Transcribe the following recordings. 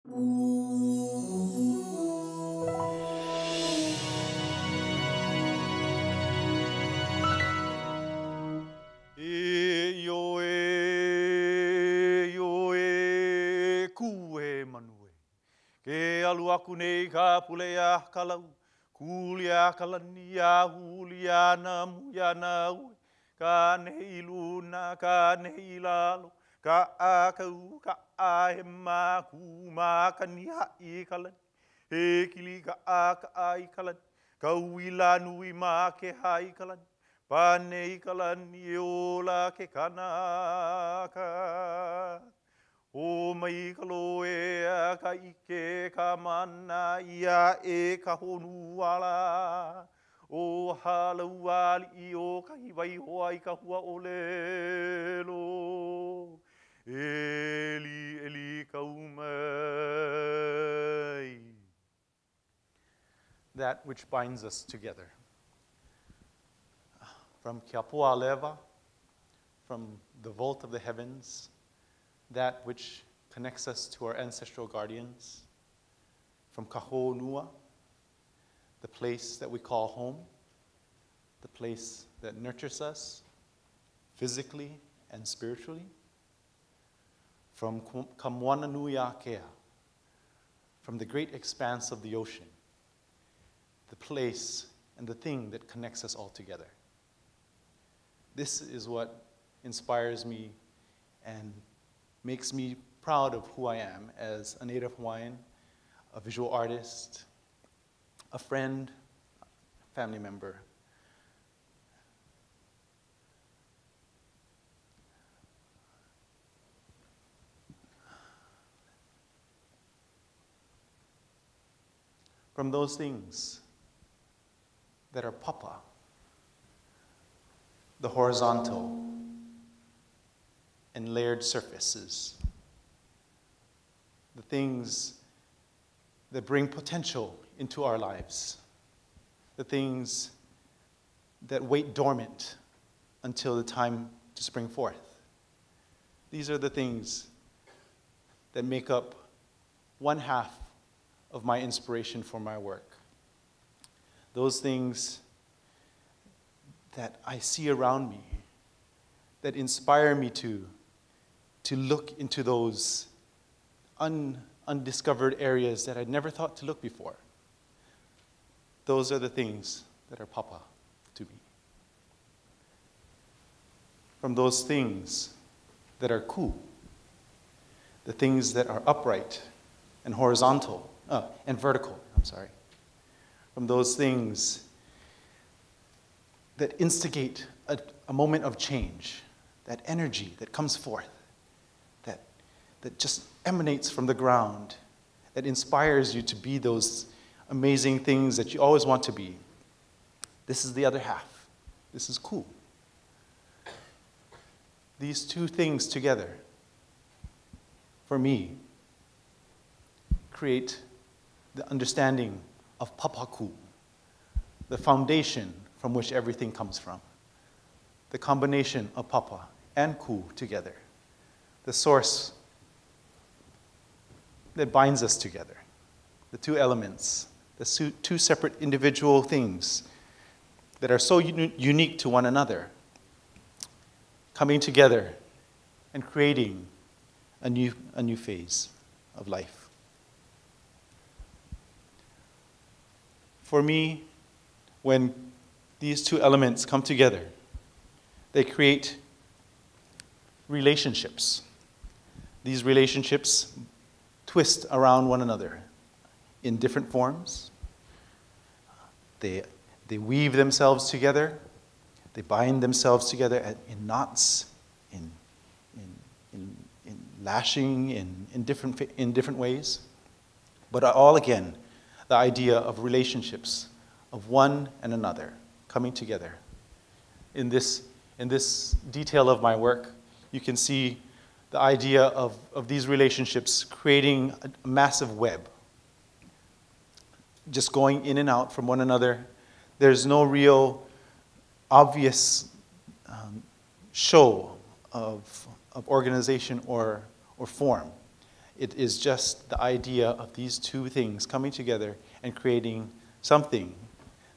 Ke alu aku nei ka pulea kalau, kulia kalania huliana muyana ui, ka nei luna ka nei lalo, ka akau ka ahema kuma ka nihai kalani, he kili ka aka ai kalani, ka uila nui ma ke hai kalani, pa nei kalani e ola ke kanaka. O mai ka loe ka ike ka mana ia e ka honu ala. O halau ali I o ka hiwai hoa I ka hua o lelo. Eli, eli ka umai. That which binds us together. From Kia Pua Leva, from the vault of the heavens, that which connects us to our ancestral guardians, from Kahonua, the place that we call home, the place that nurtures us physically and spiritually, from Kamoananuiakea, from the great expanse of the ocean, the place and the thing that connects us all together. This is what inspires me and makes me proud of who I am as a Native Hawaiian, a visual artist, a friend, family member. From those things that are papa, the horizontal and layered surfaces, the things that bring potential into our lives, the things that wait dormant until the time to spring forth. These are the things that make up one half of my inspiration for my work. Those things that I see around me that inspire me to look into those undiscovered areas that I'd never thought to look before. Those are the things that are papa to me. From those things that are ku, the things that are upright and horizontal, and vertical, From those things that instigate a moment of change, that energy that comes forth, that just emanates from the ground, that inspires you to be those amazing things that you always want to be. This is the other half. This is cool. These two things together, for me, create the understanding of papaku, the foundation from which everything comes from. The combination of papa and ku together, the source that binds us together, the two elements, the two separate individual things that are so unique to one another, coming together and creating a new phase of life. For me, when these two elements come together, they create relationships. These relationships twist around one another in different forms. They weave themselves together. They bind themselves together in knots, in lashing, in different ways. But all again, the idea of relationships, of one and another coming together. In this detail of my work, you can see the idea of these relationships creating a massive web, just going in and out from one another. There's no real obvious show of organization or form. It is just the idea of these two things coming together and creating something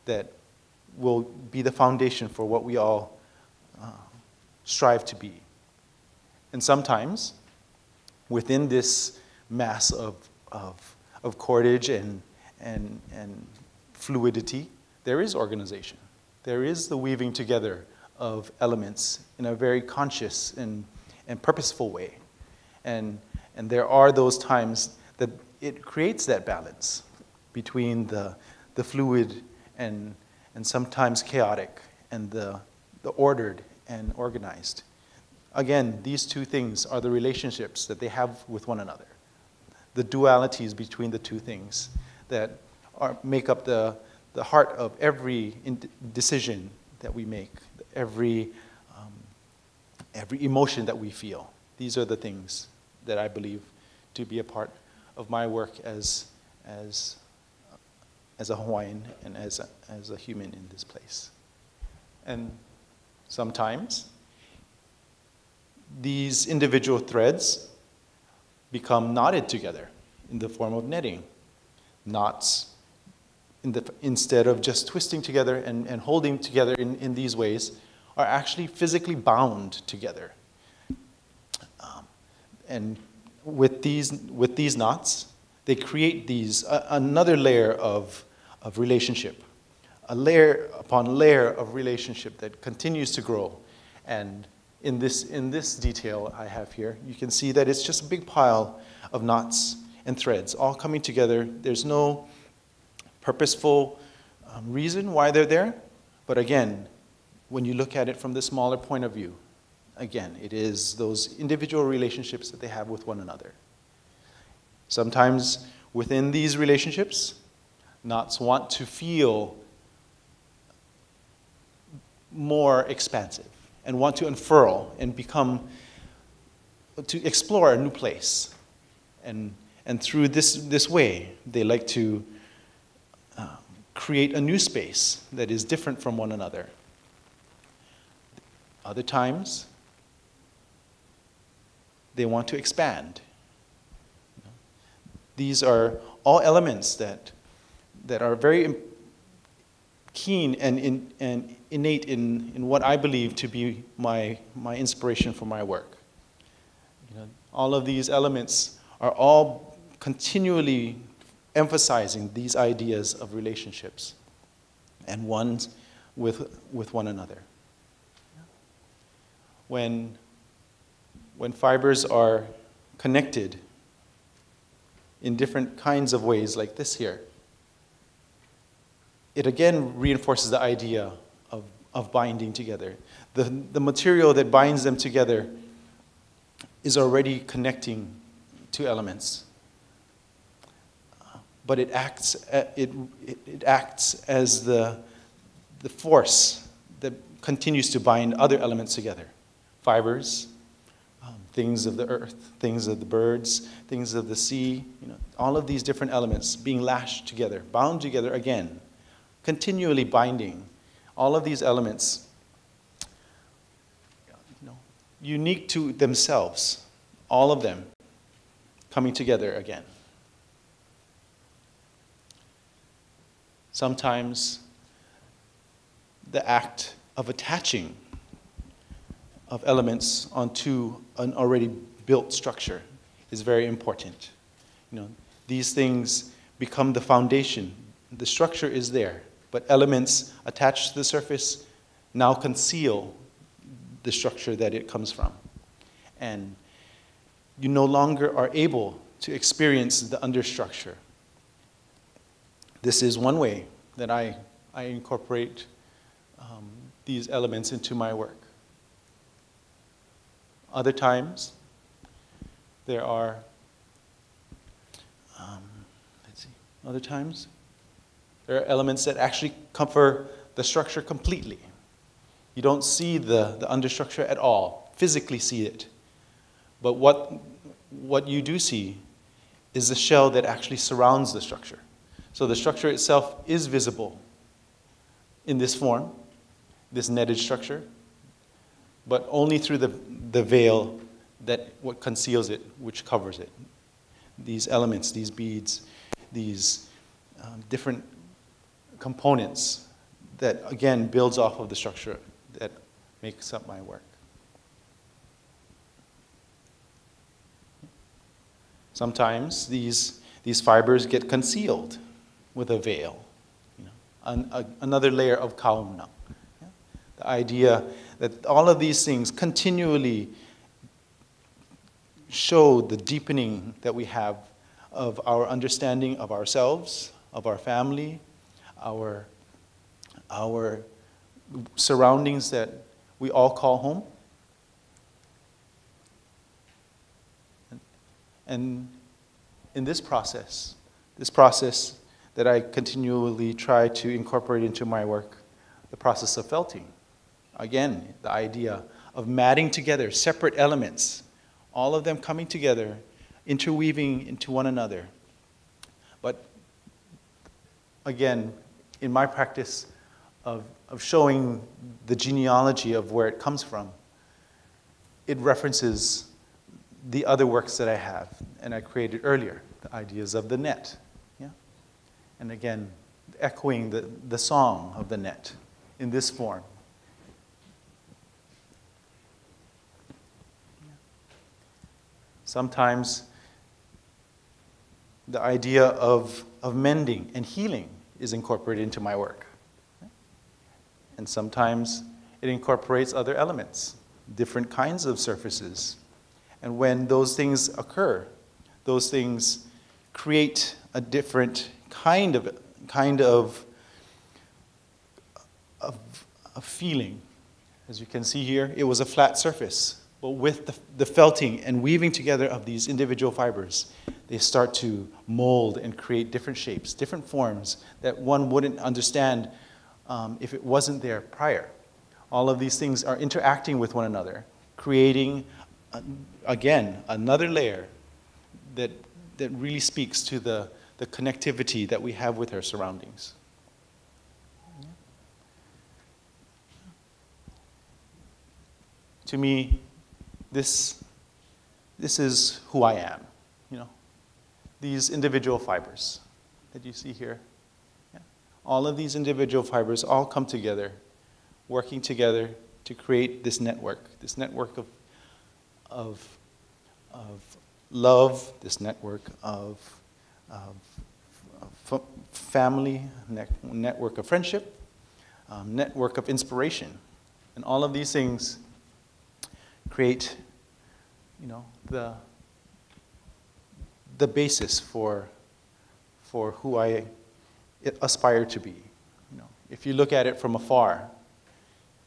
that will be the foundation for what we all strive to be. And sometimes, within this mass of cordage and fluidity, there is organization. There is the weaving together of elements in a very conscious and purposeful way. And there are those times that it creates that balance between the fluid and sometimes chaotic and the ordered and organized. Again, these two things are the relationships that they have with one another. The dualities between the two things that make up the heart of every decision that we make, every emotion that we feel. These are the things that I believe to be a part of my work as a Hawaiian and as a human in this place. And sometimes these individual threads become knotted together in the form of netting. Knots, instead of just twisting together and holding together in these ways, are actually physically bound together. And with these knots, they create another layer of relationship, a layer upon layer of relationship that continues to grow. And in this detail I have here, you can see that it's just a big pile of knots and threads all coming together. There's no purposeful reason why they're there, but again, when you look at it from the smaller point of view, again, it is those individual relationships that they have with one another. Sometimes within these relationships, knots want to feel more expansive and want to unfurl and to explore a new place. And through this way, they like to create a new space that is different from one another. Other times, they want to expand. These are all elements that are very keen and innate in what I believe to be my inspiration for my work. All of these elements are all continually emphasizing these ideas of relationships and ones with one another. When fibers are connected in different kinds of ways like this here, it again reinforces the idea of binding together. The material that binds them together is already connecting two elements. But it acts as the force that continues to bind other elements together. Fibers, things of the earth, things of the birds, things of the sea, all of these different elements being lashed together, bound together again, continually binding. All of these elements, unique to themselves, all of them coming together again. Sometimes the act of attaching of elements onto an already built structure is very important. These things become the foundation. The structure is there, but elements attached to the surface now conceal the structure that it comes from. And you no longer are able to experience the understructure. This is one way that I incorporate these elements into my work. Other times, there are, there are elements that actually cover the structure completely. You don't see the understructure at all, physically see it. But what you do see is the shell that actually surrounds the structure. So the structure itself is visible in this form, this netted structure, but only through the veil that what conceals it, which covers it. these elements, these beads, these different components that, again, builds off of the structure that makes up my work. Sometimes these fibers get concealed with a veil, another layer of kauna. The idea that all of these things continually show the deepening that we have of our understanding of ourselves, of our family, our surroundings that we all call home. And in this process that I continually try to incorporate into my work, the process of felting. Again, the idea of matting together separate elements, all of them coming together, interweaving into one another. But again, in my practice of showing the genealogy of where it comes from, it references the other works that I have and I created earlier, the ideas of the net. Yeah? And again, echoing the song of the net in this form. Sometimes the idea of mending and healing is incorporated into my work. And sometimes it incorporates other elements, different kinds of surfaces. And when those things occur, those things create a different kind of feeling. As you can see here, it was a flat surface. But with the felting and weaving together of these individual fibers, they start to mold and create different shapes, different forms that one wouldn't understand if it wasn't there prior. All of these things are interacting with one another, creating, again, another layer that really speaks to the connectivity that we have with our surroundings. To me, this is who I am, these individual fibers that you see here. Yeah. All of these individual fibers all come together, working together to create this network of love, this network of family, network of friendship, network of inspiration. And all of these things create, the basis for who I aspire to be. If you look at it from afar,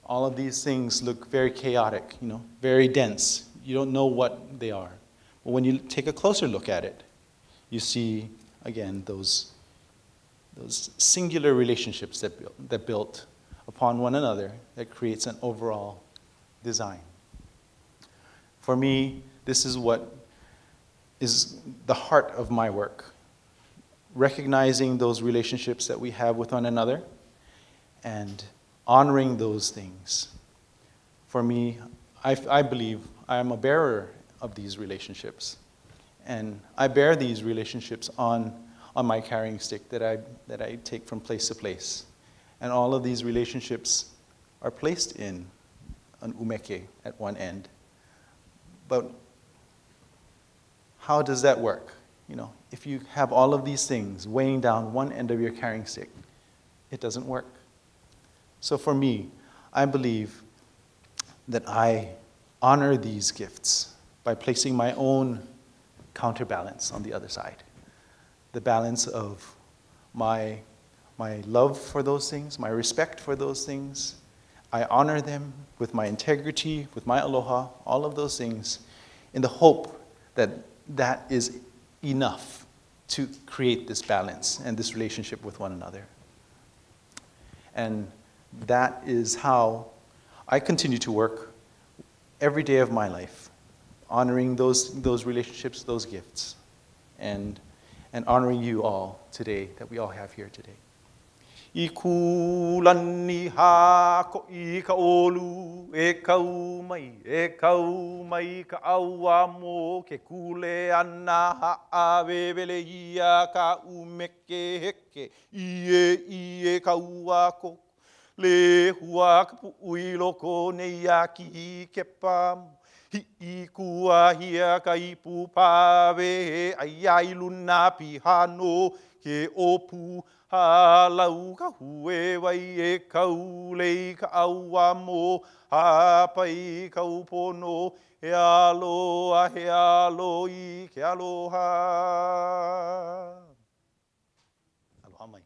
all of these things look very chaotic, very dense. You don't know what they are. But when you take a closer look at it, you see, again, those singular relationships that built upon one another that creates an overall design. For me, this is what is the heart of my work, recognizing those relationships that we have with one another and honoring those things. For me, I believe I am a bearer of these relationships, and I bear these relationships on my carrying stick that I take from place to place. And all of these relationships are placed in an umeke at one end. But how does that work? If you have all of these things weighing down one end of your carrying stick, it doesn't work. So for me, I believe that I honor these gifts by placing my own counterbalance on the other side. The balance of my love for those things, my respect for those things. I honor them with my integrity, with my aloha, all of those things, in the hope that that is enough to create this balance and this relationship with one another. And that is how I continue to work every day of my life, honoring those relationships, those gifts, and honoring you all today, that we all have here today. I kulani ha ko I ka olu e kau mai ka aua mo ke kule ana ha a wewele ia ka umeke heke ie ka ua ko le hua ka pui loko nei a ki ke pamu I kua hia ka ipu pawe ai ai luna pihano ke opu halau ka hue wai e kau lei ka aua mo hapai ka upono he aloha I ke aloha. Aloha mai.